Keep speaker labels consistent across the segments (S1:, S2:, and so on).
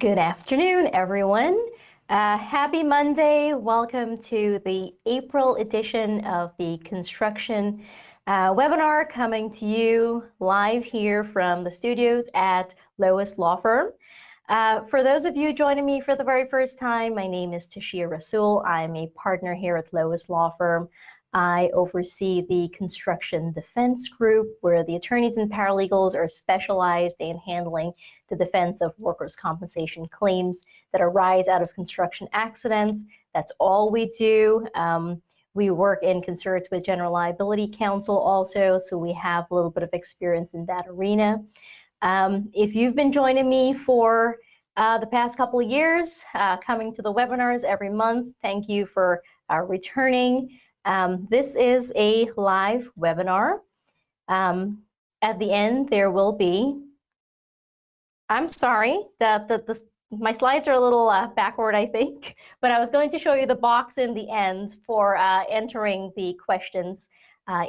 S1: Good afternoon, everyone. Happy Monday. Welcome to the April edition of the construction webinar, coming to you live here from the studios at LOIS Law Firm. For those of you joining me for the very first time, my name is Tashia. I'm a partner here at LOIS Law Firm. I oversee the construction defense group, where the attorneys and paralegals are specialized in handling the defense of workers' compensation claims that arise out of construction accidents. That's all we do. We work in concert with General Liability Counsel also, so we have a little bit of experience in that arena. If you've been joining me for the past couple of years, coming to the webinars every month, thank you for returning. This is a live webinar. At the end, there will be, I'm sorry, my slides are a little backward, I think, but I was going to show you the box in the end for entering the questions.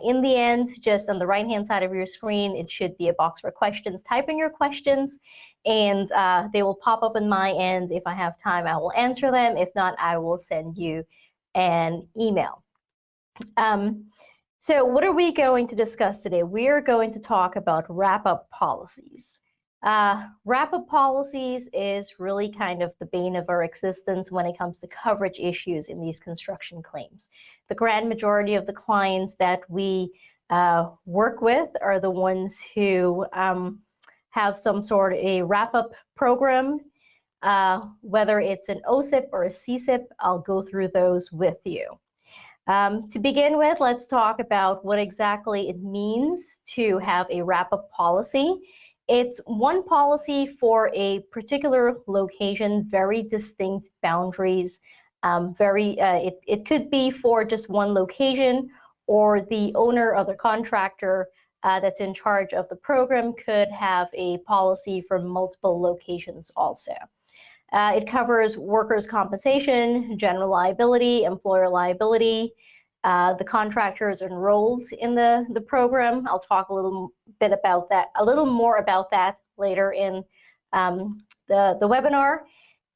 S1: In the end, just on the right-hand side of your screen, it should be a box for questions. Type in your questions, and they will pop up on my end. If I have time, I will answer them. If not, I will send you an email. So what are we going to discuss today? We are going to talk about wrap-up policies. Wrap-up policies is really kind of the bane of our existence when it comes to coverage issues in these construction claims. The grand majority of the clients that we work with are the ones who have some sort of a wrap-up program, whether it's an OSIP or a CSIP. I'll go through those with you. To begin with, let's talk about what exactly it means to have a wrap-up policy. It's one policy for a particular location, very distinct boundaries. It could be for just one location, or the owner or the contractor that's in charge of the program could have a policy for multiple locations also. It covers workers' compensation, general liability, employer liability. The contractor is enrolled in the program. I'll talk a little bit about that, a little more about that later in the webinar.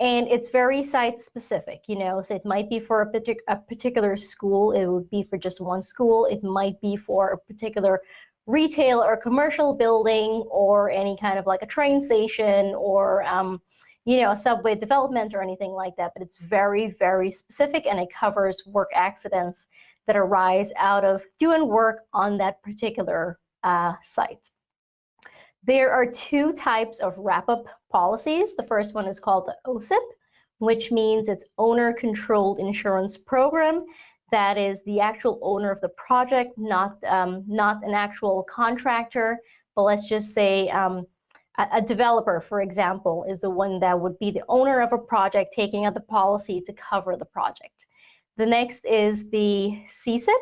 S1: And it's very site specific, you know, so it might be for a particular school. It would be for just one school. It might be for a particular retail or commercial building, or any kind of like a train station, or you know, a subway development or anything like that, but it's very, very specific, and it covers work accidents that arise out of doing work on that particular site. There are two types of wrap-up policies. The first one is called the OSIP, which means it's owner-controlled insurance program. That is the actual owner of the project, not an actual contractor, but let's just say a developer, for example, is the one that would be the owner of a project, taking out the policy to cover the project. The next is the CSIP.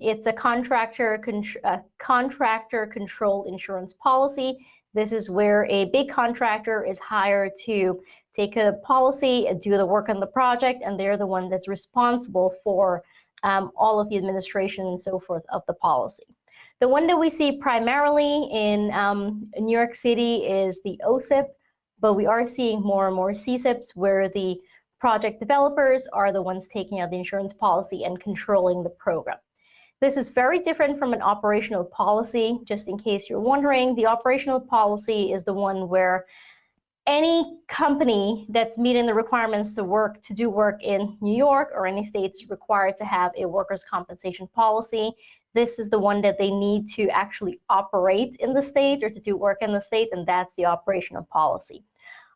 S1: It's a contractor-controlled insurance policy. This is where a big contractor is hired to take a policy and do the work on the project, and they're the one that's responsible for all of the administration and so forth of the policy. The one that we see primarily in New York City is the OSIP, but we are seeing more and more CSIPs, where the project developers are the ones taking out the insurance policy and controlling the program. This is very different from an operational policy. Just in case you're wondering, the operational policy is the one where any company that's meeting the requirements to do work in New York or any state is required to have a workers' compensation policy. This is the one that they need to actually operate in the state or to do work in the state, and that's the operational policy.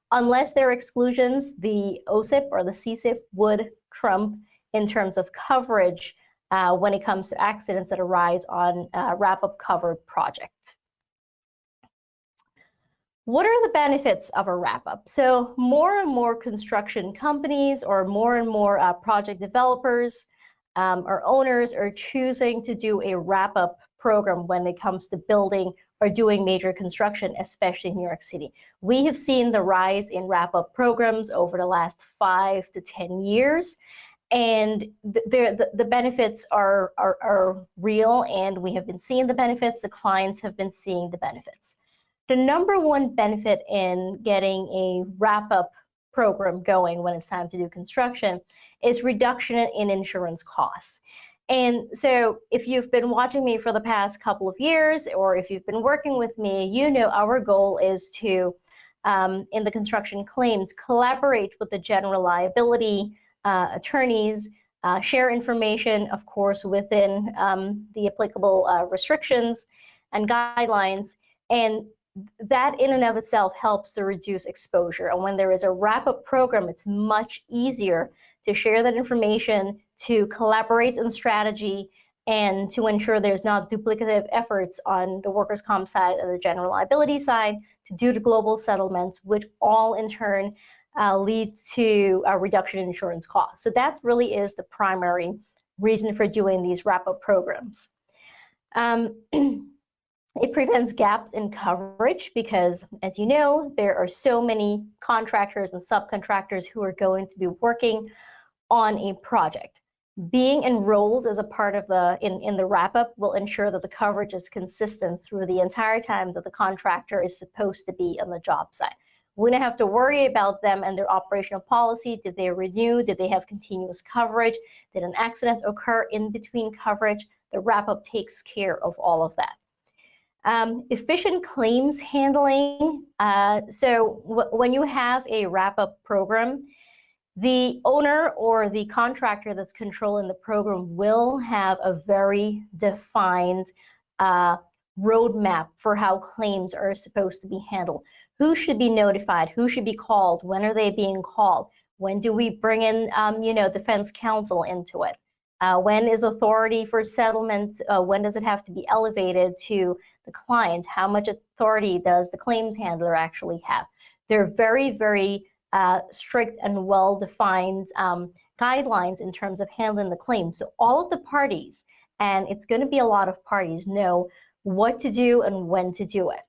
S1: Unless there are exclusions, the OSIP or the CSIP would trump in terms of coverage when it comes to accidents that arise on wrap-up covered projects. What are the benefits of a wrap-up? So more and more construction companies, or more and more project developers or owners, are choosing to do a wrap-up program when it comes to building or doing major construction, especially in New York City. We have seen the rise in wrap-up programs over the last 5 to 10 years, and the benefits are real, and we have been seeing the benefits. The clients have been seeing the benefits. The number one benefit in getting a wrap-up program going when it's time to do construction is reduction in insurance costs. And so if you've been watching me for the past couple of years, or if you've been working with me, you know our goal is to, in the construction claims, collaborate with the general liability attorneys, share information, of course, within the applicable restrictions and guidelines, and that in and of itself helps to reduce exposure. And when there is a wrap-up program, it's much easier to share that information, to collaborate on strategy, and to ensure there's not duplicative efforts on the workers' comp side and the general liability side to do the global settlements, which all in turn leads to a reduction in insurance costs. So that really is the primary reason for doing these wrap-up programs. It prevents gaps in coverage because, as you know, there are so many contractors and subcontractors who are going to be working on a project. Being enrolled as a part of in the wrap-up will ensure that the coverage is consistent through the entire time that the contractor is supposed to be on the job site. We don't have to worry about them and their operational policy. Did they renew? Did they have continuous coverage? Did an accident occur in between coverage? The wrap-up takes care of all of that. Efficient claims handling. So when you have a wrap-up program, the owner or the contractor that's controlling the program will have a very defined roadmap for how claims are supposed to be handled. Who should be notified? Who should be called? When are they being called? When do we bring in, defense counsel into it? When is authority for settlement? When does it have to be elevated to the client? How much authority does the claims handler actually have? They're very, very strict and well-defined guidelines in terms of handling the claim. So all of the parties, and it's going to be a lot of parties, know what to do and when to do it.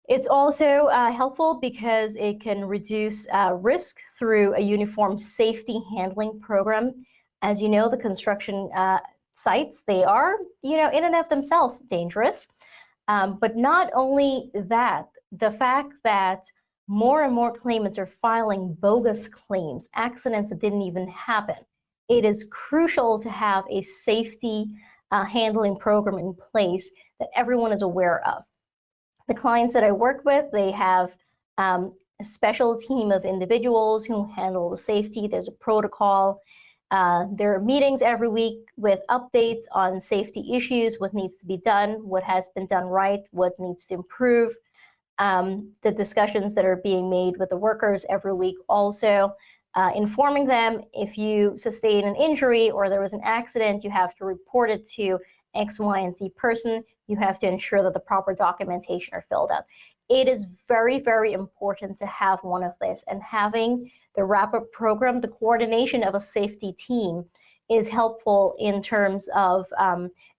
S1: It's also helpful because it can reduce risk through a uniform safety handling program. As you know, the construction sites, they are, in and of themselves dangerous. But not only that, the fact that more and more claimants are filing bogus claims, accidents that didn't even happen. It is crucial to have a safety handling program in place that everyone is aware of. The clients that I work with, they have a special team of individuals who handle the safety. There's a protocol. There are meetings every week with updates on safety issues, what needs to be done, what has been done right, what needs to improve. The discussions that are being made with the workers every week also, informing them if you sustain an injury or there was an accident, you have to report it to X, Y, and Z person. You have to ensure that the proper documentation are filled out. It is very, very important to have one of this, and having the wrap-up program, the coordination of a safety team is helpful in terms of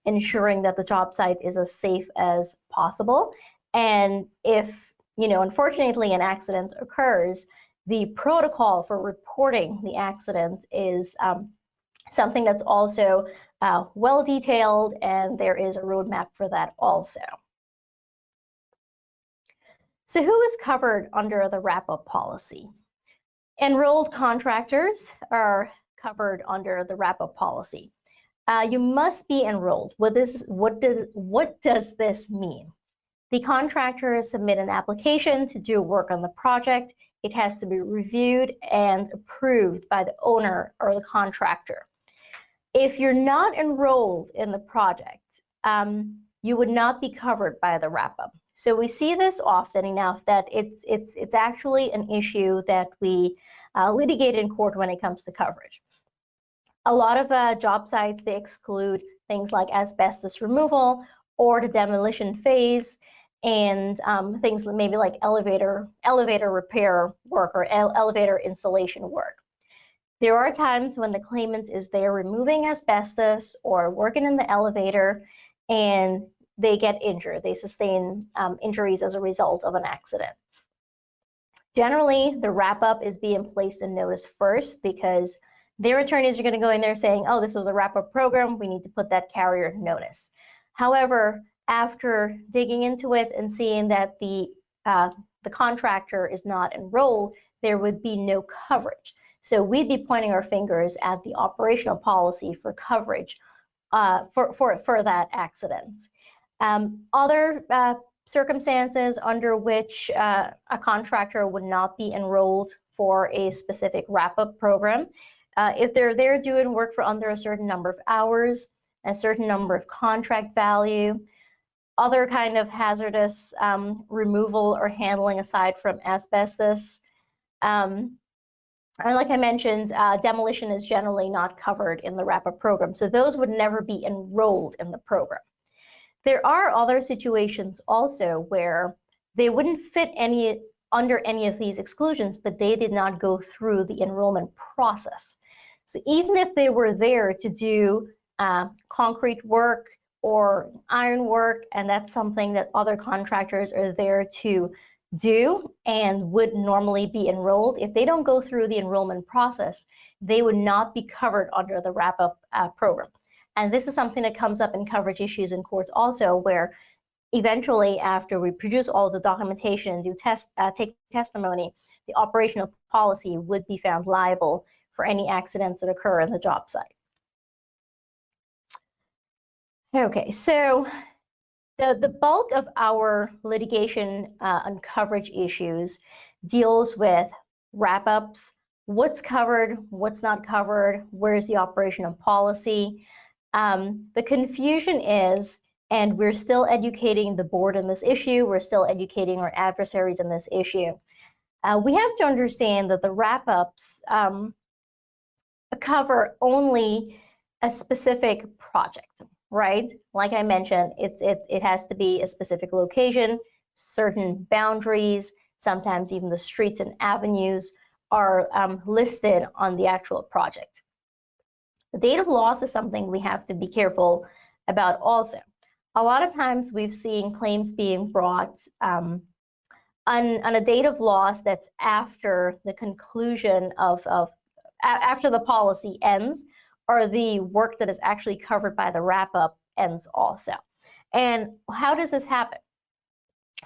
S1: ensuring that the job site is as safe as possible. And if, unfortunately an accident occurs, the protocol for reporting the accident is something that's also well detailed, and there is a roadmap for that also. So who is covered under the wrap-up policy? Enrolled contractors are covered under the wrap-up policy. You must be enrolled. What does this mean? The contractors submit an application to do work on the project. It has to be reviewed and approved by the owner or the contractor. If you're not enrolled in the project, you would not be covered by the wrap-up. So we see this often enough that it's actually an issue that we litigate in court when it comes to coverage. A lot of job sites, they exclude things like asbestos removal or the demolition phase, and things maybe like elevator repair work or elevator installation work. There are times when the claimant is there removing asbestos or working in the elevator, and they get injured. They sustain injuries as a result of an accident. Generally, the wrap-up is being placed in notice first because their attorneys are going to go in there saying, oh, this was a wrap-up program, we need to put that carrier in notice. However, after digging into it and seeing that the contractor is not enrolled, there would be no coverage. So we'd be pointing our fingers at the operational policy for coverage for that accident. Other circumstances under which a contractor would not be enrolled for a specific wrap-up program, if they're there doing work for under a certain number of hours, a certain number of contract value, other kind of hazardous removal or handling aside from asbestos. And like I mentioned, demolition is generally not covered in the wrap-up program, so those would never be enrolled in the program. There are other situations also where they wouldn't fit under any of these exclusions, but they did not go through the enrollment process. So even if they were there to do concrete work or iron work, and that's something that other contractors are there to do and would normally be enrolled, if they don't go through the enrollment process, they would not be covered under the wrap-up program. And this is something that comes up in coverage issues in courts also, where eventually after we produce all the documentation and do take testimony, the operational policy would be found liable for any accidents that occur in the job site. Okay, so the bulk of our litigation on coverage issues deals with wrap-ups, what's covered, what's not covered, where's the operational policy. The confusion is, and we're still educating the board on this issue, we're still educating our adversaries on this issue. We have to understand that the wrap-ups cover only a specific project, right? Like I mentioned, it has to be a specific location, certain boundaries, sometimes even the streets and avenues are listed on the actual project. The date of loss is something we have to be careful about also. A lot of times we've seen claims being brought on a date of loss that's after the conclusion after the policy ends, or the work that is actually covered by the wrap-up ends also. And how does this happen?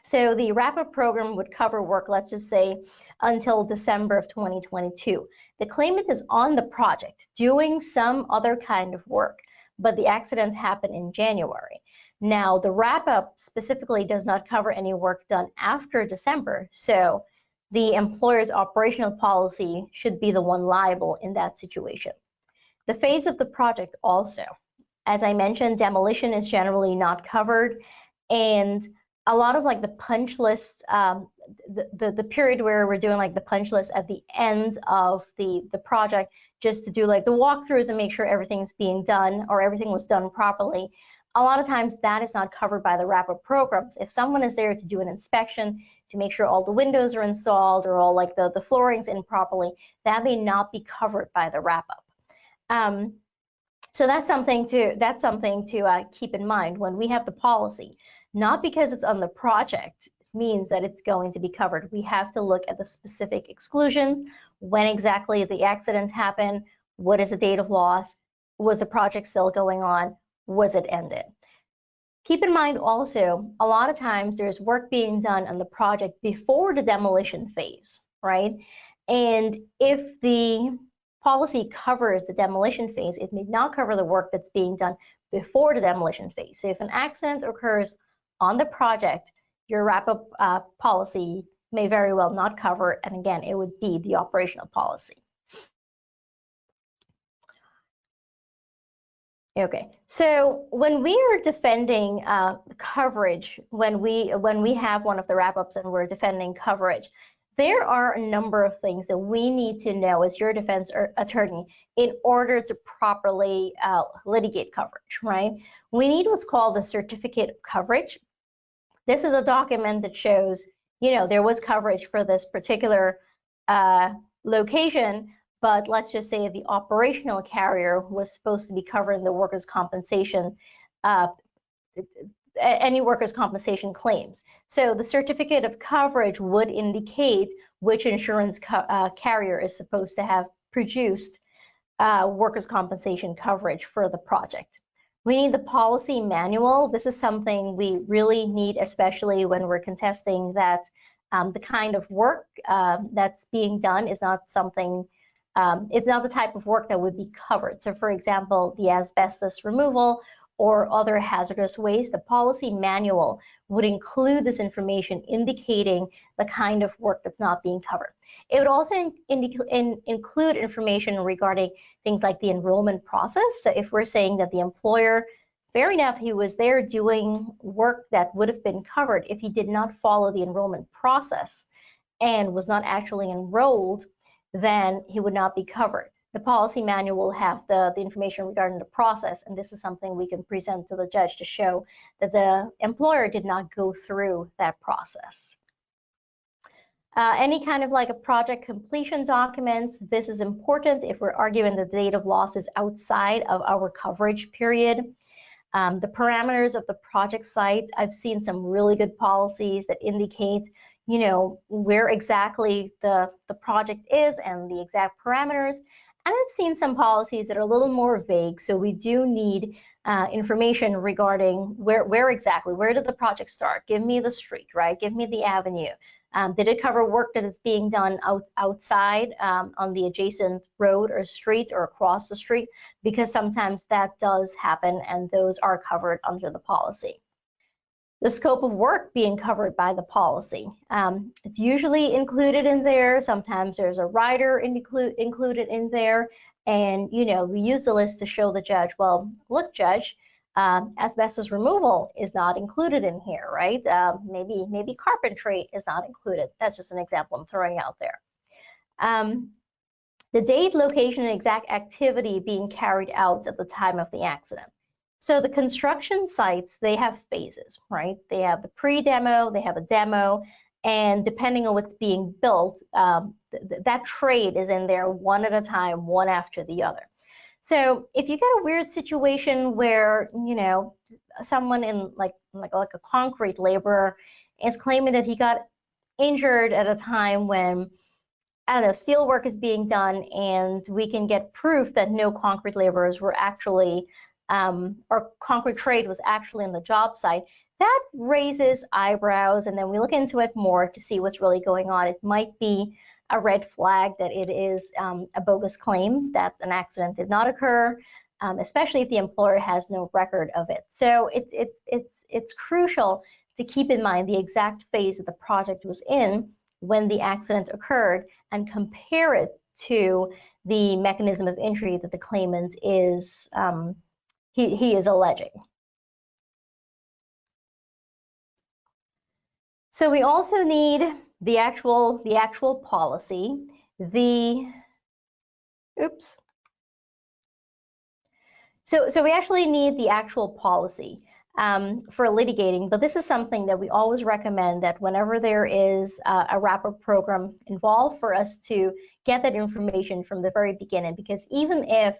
S1: So the wrap-up program would cover work, let's just say, until December of 2022. The claimant is on the project doing some other kind of work, but the accident happened in January. Now, the wrap-up specifically does not cover any work done after December, so the employer's operational policy should be the one liable in that situation. The phase of the project also, as I mentioned, demolition is generally not covered, and a lot of like the punch list, the period where we're doing like the punch list at the end of the project, just to do like the walkthroughs and make sure everything's being done or everything was done properly. A lot of times that is not covered by the wrap-up programs. If someone is there to do an inspection to make sure all the windows are installed or all like the flooring's in properly, that may not be covered by the wrap-up. So that's something to keep in mind when we have the policy. Not because it's on the project means that it's going to be covered. We have to look at the specific exclusions, when exactly the accident happened, what is the date of loss, was the project still going on, was it ended. Keep in mind also, a lot of times there's work being done on the project before the demolition phase, right? And if the policy covers the demolition phase, it may not cover the work that's being done before the demolition phase. So if an accident occurs on the project, your wrap-up policy may very well not cover, and again, it would be the operational policy. Okay, so when we are defending coverage, when we have one of the wrap-ups and we're defending coverage, there are a number of things that we need to know as your defense attorney in order to properly litigate coverage, right? We need what's called the certificate of coverage. This is a document that shows, you know, there was coverage for this particular location, but let's just say the operational carrier was supposed to be covering the workers' compensation, any workers' compensation claims. So the certificate of coverage would indicate which insurance carrier is supposed to have produced workers' compensation coverage for the project. We need the policy manual. This is something we really need, especially when we're contesting that the kind of work that's being done is not something, it's not the type of work that would be covered. So for example, the asbestos removal or other hazardous waste, the policy manual would include this information indicating the kind of work that's not being covered. It would also include information regarding things like the enrollment process. So if we're saying that the employer, fair enough, he was there doing work that would have been covered if he did not follow the enrollment process and was not actually enrolled, then he would not be covered. The policy manual will have the information regarding the process, and this is something we can present to the judge to show that the employer did not go through that process. Any kind of like a project completion documents, this is important if we're arguing that the date of loss is outside of our coverage period. The parameters of the project site, I've seen some really good policies that indicate, you know, where exactly the project is and the exact parameters. And I've seen some policies that are a little more vague, so we do need information regarding where exactly, where did the project start? Give me the street, right? Give me the avenue. Did it cover work that is being done outside on the adjacent road or street or across the street? Because sometimes that does happen and those are covered under the policy. The scope of work being covered by the policy. It's usually included in there. Sometimes there's a rider included in there. And, you know, we use the list to show the judge, well, look, judge, asbestos removal is not included in here, right? Maybe carpentry is not included. That's just an example I'm throwing out there. The date, location, and exact activity being carried out at the time of the accident. So the construction sites, they have phases, right? They have the pre-demo, they have a demo, and depending on what's being built, that trade is in there one at a time, one after the other. So if you get a weird situation where, you know, someone in like a concrete laborer is claiming that he got injured at a time when, I don't know, steel work is being done, and we can get proof that no concrete laborers were actually or concrete trade was actually in the job site, that raises eyebrows, and then we look into it more to see what's really going on. It might be a red flag that it is a bogus claim, that an accident did not occur, especially if the employer has no record of it. So it's crucial to keep in mind the exact phase that the project was in when the accident occurred and compare it to the mechanism of injury that the claimant is he is alleging. So we also need the actual policy, So we actually need the actual policy for litigating, but this is something that we always recommend, that whenever there is a wrap-up program involved, for us to get that information from the very beginning, because even if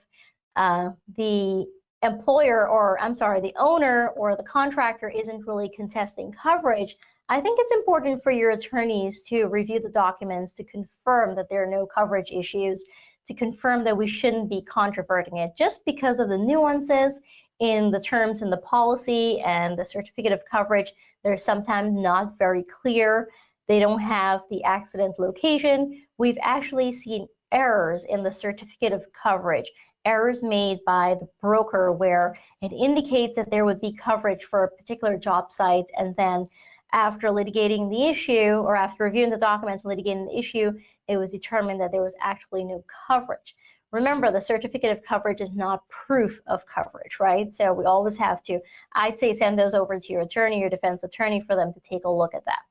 S1: the employer, or I'm sorry, the owner or the contractor isn't really contesting coverage, I think it's important for your attorneys to review the documents to confirm that there are no coverage issues, to confirm that we shouldn't be controverting it. Just because of the nuances in the terms in the policy and the certificate of coverage, they're sometimes not very clear. They don't have the accident location. We've actually seen errors in the certificate of coverage, errors made by the broker where it indicates that there would be coverage for a particular job site, and then after litigating the issue, or after reviewing the documents and litigating the issue, it was determined that there was actually no coverage. Remember, the certificate of coverage is not proof of coverage, right? So we always have to, I'd say, send those over to your attorney, your defense attorney, for them to take a look at that.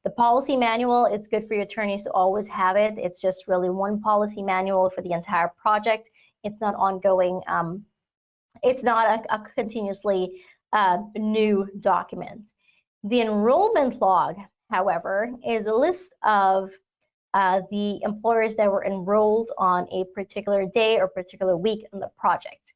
S1: The policy manual, it's good for your attorneys to always have it. It's just really one policy manual for the entire project. It's not ongoing. It's not a continuously new document. The enrollment log, however, is a list of the employers that were enrolled on a particular day or particular week in the project.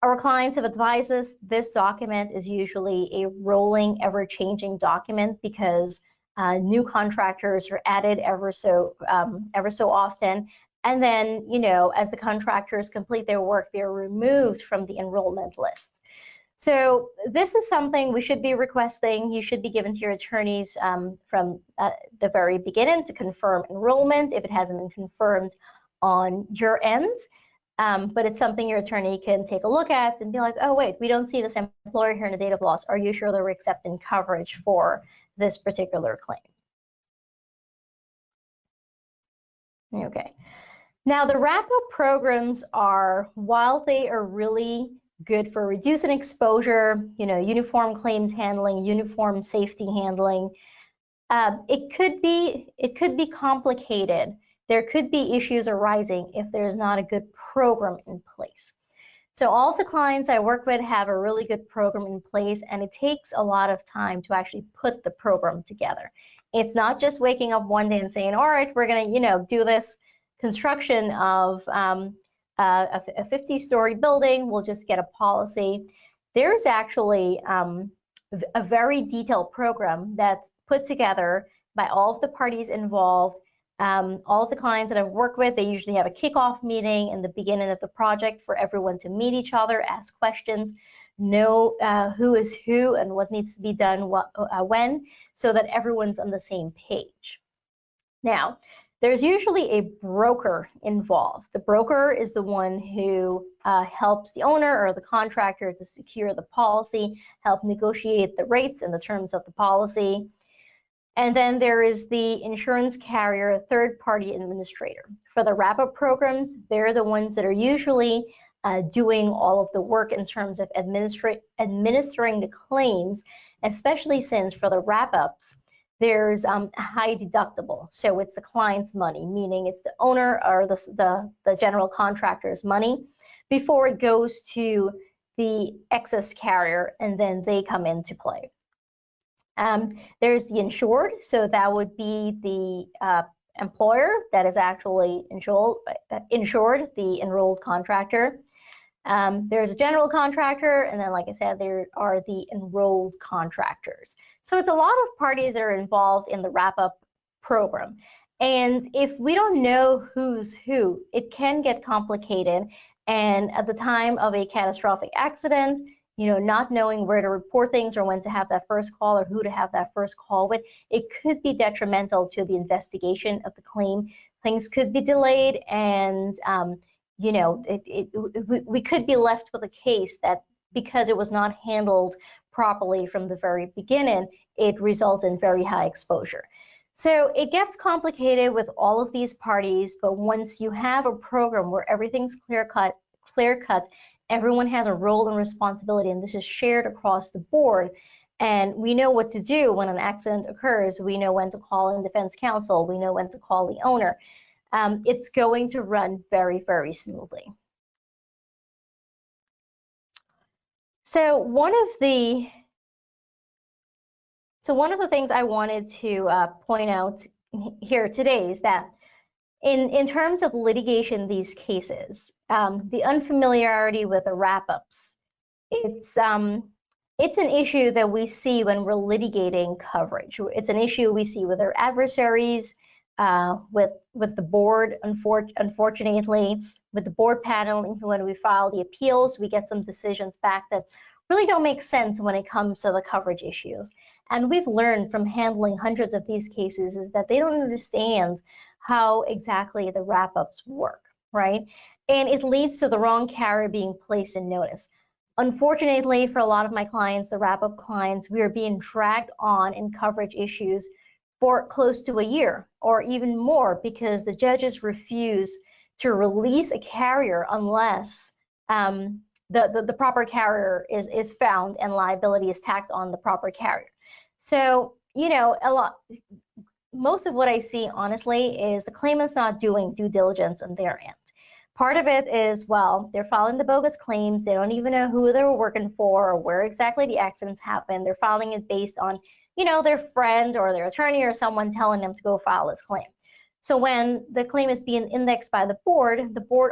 S1: Our clients have advised us this document is usually a rolling, ever-changing document, because new contractors are added ever so often. And then, you know, as the contractors complete their work, they're removed from the enrollment list. So this is something we should be requesting. You should be given to your attorneys from the very beginning to confirm enrollment if it hasn't been confirmed on your end. But it's something your attorney can take a look at and be like, oh, wait, we don't see this employer here in the date of loss. Are you sure that we're accepting coverage for this particular claim? Okay. Now, the wrap-up programs are, while they are really good for reducing exposure, uniform claims handling, uniform safety handling, it could be complicated. There could be issues arising if there's not a good program in place. So all of the clients I work with have a really good program in place, and it takes a lot of time to actually put the program together. It's not just waking up one day and saying, all right, we're gonna, do this construction of a 50-story building, we'll just get a policy. There's actually a very detailed program that's put together by all of the parties involved. All of the clients that I've worked with, they usually have a kickoff meeting in the beginning of the project for everyone to meet each other, ask questions, know who is who and what needs to be done when, so that everyone's on the same page. Now, there's usually a broker involved. The broker is the one who helps the owner or the contractor to secure the policy, help negotiate the rates and the terms of the policy. And then there is the insurance carrier, third-party administrator. For the wrap-up programs, they're the ones that are usually doing all of the work in terms of administering the claims, especially since for the wrap-ups, there's a high deductible. So it's the client's money, meaning it's the owner or the general contractor's money before it goes to the excess carrier, and then they come into play. There's the insured, so that would be the employer that is actually insured, the enrolled contractor. There's a general contractor, and then, like I said, there are the enrolled contractors. So it's a lot of parties that are involved in the wrap-up program. And if we don't know who's who, it can get complicated. And at the time of a catastrophic accident, not knowing where to report things or when to have that first call or who to have that first call with, it could be detrimental to the investigation of the claim. Things could be delayed, and we could be left with a case that, because it was not handled properly from the very beginning, it results in very high exposure. So it gets complicated with all of these parties, but once you have a program where everything's clear-cut, everyone has a role and responsibility, and this is shared across the board, and we know what to do when an accident occurs. We know when to call in defense counsel. We know when to call the owner. It's going to run very, very smoothly. So one of the things I wanted to point out here today is that in terms of litigation, these cases, the unfamiliarity with the wrap-ups, it's an issue that we see when we're litigating coverage. It's an issue we see with our adversaries, with the board, unfortunately, with the board panel. When we file the appeals, we get some decisions back that really don't make sense when it comes to the coverage issues. And we've learned from handling hundreds of these cases is that they don't understand how exactly the wrap-ups work, right? And it leads to the wrong carrier being placed in notice. Unfortunately, for a lot of my clients, the wrap-up clients, we are being dragged on in coverage issues for close to a year or even more, because the judges refuse to release a carrier unless the proper carrier is found and liability is tacked on the proper carrier. So, most of what I see, honestly, is the claimant's not doing due diligence on their end. Part of it is, well, they're filing the bogus claims. They don't even know who they were working for or where exactly the accidents happened. They're filing it based on, their friend or their attorney or someone telling them to go file this claim. So when the claim is being indexed by the board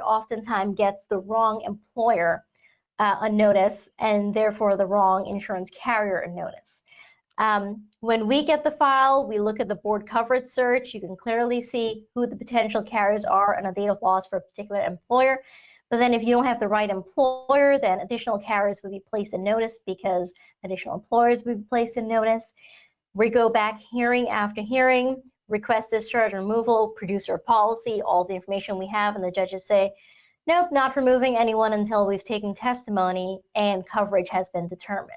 S1: oftentimes gets the wrong employer on notice, and therefore the wrong insurance carrier on notice. When we get the file, we look at the board coverage search. You can clearly see who the potential carriers are on a date of loss for a particular employer. But then if you don't have the right employer, then additional carriers would be placed in notice because additional employers would be placed in notice. We go back hearing after hearing, request discharge removal, producer policy, all the information we have, and the judges say, nope, not removing anyone until we've taken testimony and coverage has been determined.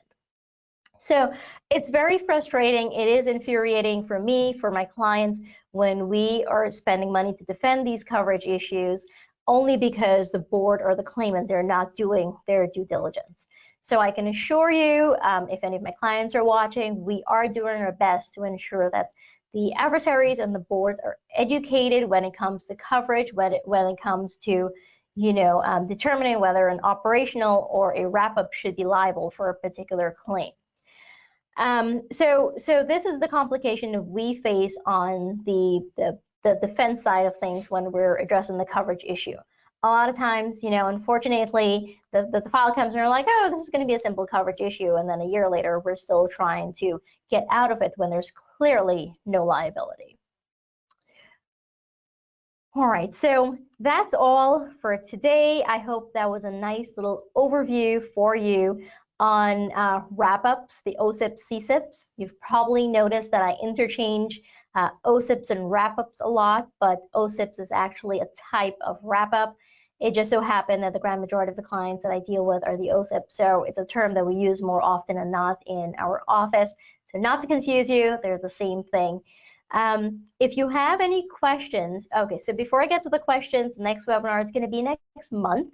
S1: So it's very frustrating. It is infuriating for me, for my clients, when we are spending money to defend these coverage issues only because the board or the claimant, they're not doing their due diligence. So I can assure you, if any of my clients are watching, we are doing our best to ensure that the adversaries and the boards are educated when it comes to coverage, when it comes to determining whether an operational or a wrap-up should be liable for a particular claim. So this is the complication that we face on the defense side of things when we're addressing the coverage issue. A lot of times, unfortunately, the file comes and we're like, oh, this is going to be a simple coverage issue, and then a year later, we're still trying to get out of it when there's clearly no liability. All right, so that's all for today. I hope that was a nice little overview for you on wrap-ups, the OSIPs, CSIPs. You've probably noticed that I interchange OSIPs and wrap-ups a lot, but OSIPs is actually a type of wrap-up. It just so happened that the grand majority of the clients that I deal with are the OSIPs, so it's a term that we use more often than not in our office. So not to confuse you, they're the same thing. If you have any questions, okay, so before I get to the questions, next webinar is going to be next month,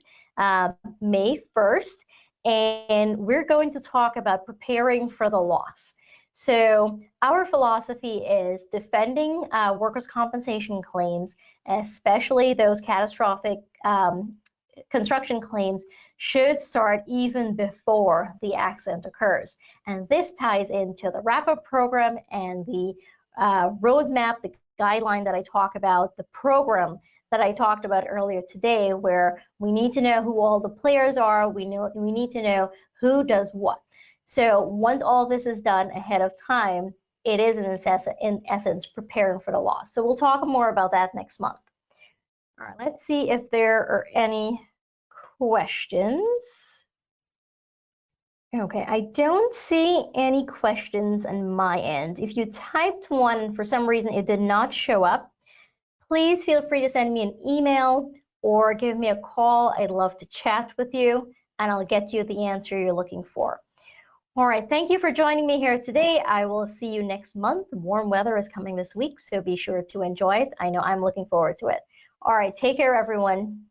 S1: May 1st, and we're going to talk about preparing for the loss. So our philosophy is defending workers' compensation claims, especially those catastrophic construction claims, should start even before the accident occurs. And this ties into the wrap-up program and the roadmap, the guideline that I talk about, the program that I talked about earlier today, where we need to know who all the players are, we need to know who does what. So once all this is done ahead of time, it is in essence preparing for the loss. So we'll talk more about that next month. All right, let's see if there are any questions. Okay, I don't see any questions on my end. If you typed one and for some reason it did not show up, please feel free to send me an email or give me a call. I'd love to chat with you and I'll get you the answer you're looking for. All right, thank you for joining me here today. I will see you next month. Warm weather is coming this week, so be sure to enjoy it. I know I'm looking forward to it. All right, take care, everyone.